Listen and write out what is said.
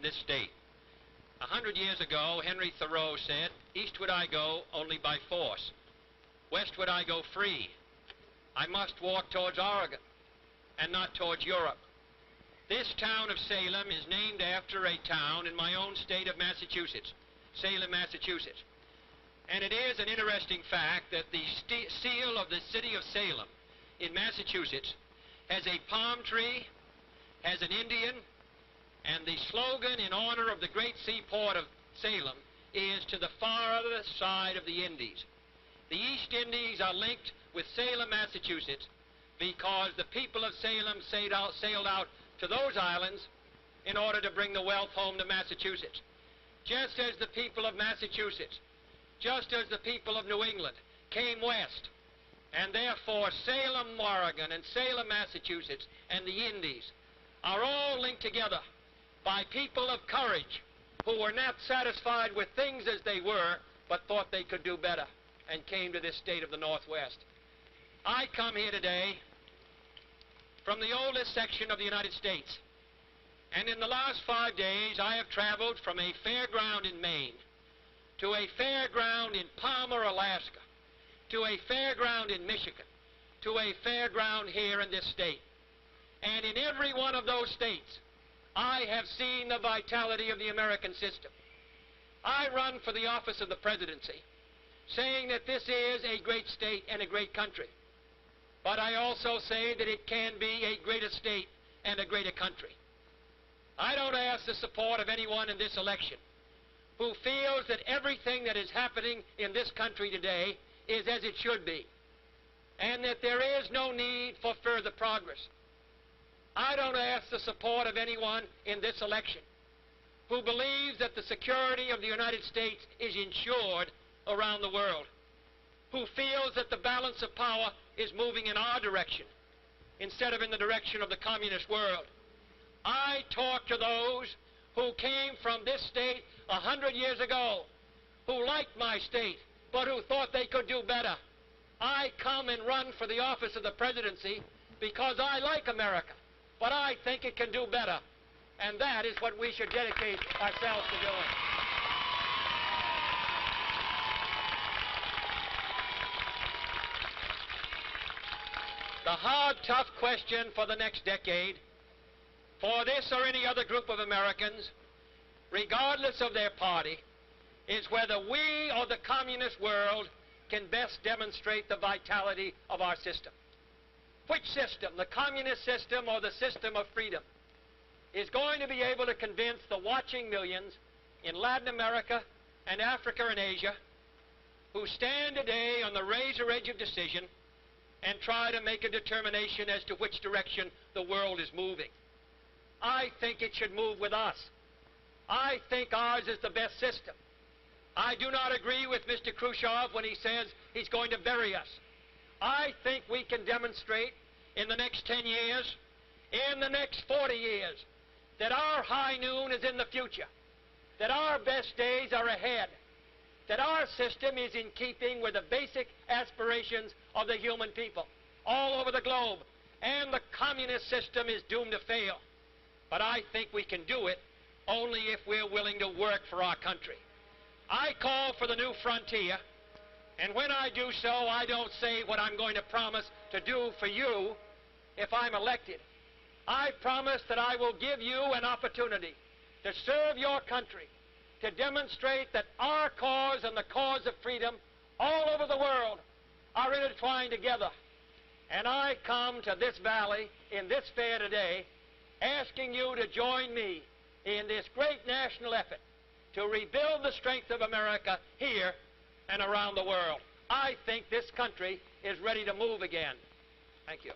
this state. 100 years ago, Henry Thoreau said, "Eastward I go only by force. Westward I go free. I must walk towards Oregon and not towards Europe." This town of Salem is named after a town in my own state of Massachusetts, Salem, Massachusetts. And it is an interesting fact that the seal of the city of Salem in Massachusetts has a palm tree, has an Indian, and the slogan in honor of the great seaport of Salem is "To the farther side of the Indies." The East Indies are linked with Salem, Massachusetts, because the people of Salem sailed out to those islands in order to bring the wealth home to Massachusetts. Just as the people of Massachusetts, just as the people of New England came west, and therefore Salem, Oregon, and Salem, Massachusetts, and the Indies are all linked together by people of courage who were not satisfied with things as they were, but thought they could do better, and came to this state of the Northwest. I come here today from the oldest section of the United States, and in the last 5 days I have traveled from a fairground in Maine to a fairground in Palmer, Alaska, to a fairground in Michigan, to a fairground here in this state. And in every one of those states, I have seen the vitality of the American system. I run for the office of the presidency, saying that this is a great state and a great country. But I also say that it can be a greater state and a greater country. I don't ask the support of anyone in this election who feels that everything that is happening in this country today is as it should be, and that there is no need for further progress. I don't ask the support of anyone in this election who believes that the security of the United States is insured around the world, who feels that the balance of power is moving in our direction instead of in the direction of the communist world. I talk to those who came from this state 100 years ago, who liked my state, but who thought they could do better. I come and run for the office of the presidency because I like America, but I think it can do better. And that is what we should dedicate ourselves to doing. The hard, tough question for the next decade, for this or any other group of Americans, regardless of their party, is whether we or the communist world can best demonstrate the vitality of our system. Which system, the communist system or the system of freedom, is going to be able to convince the watching millions in Latin America and Africa and Asia who stand today on the razor edge of decision and try to make a determination as to which direction the world is moving? I think it should move with us. I think ours is the best system. I do not agree with Mr. Khrushchev when he says he's going to bury us. I think we can demonstrate in the next 10 years, in the next 40 years, that our high noon is in the future, that our best days are ahead, that our system is in keeping with the basic aspirations of the human people all over the globe, and the communist system is doomed to fail. But I think we can do it only if we're willing to work for our country. I call for the new frontier, and when I do so, I don't say what I'm going to promise to do for you if I'm elected. I promise that I will give you an opportunity to serve your country, to demonstrate that our cause and the cause of freedom all over the world are intertwined together. And I come to this valley in this fair today asking you to join me in this great national effort to rebuild the strength of America here and around the world. I think this country is ready to move again. Thank you.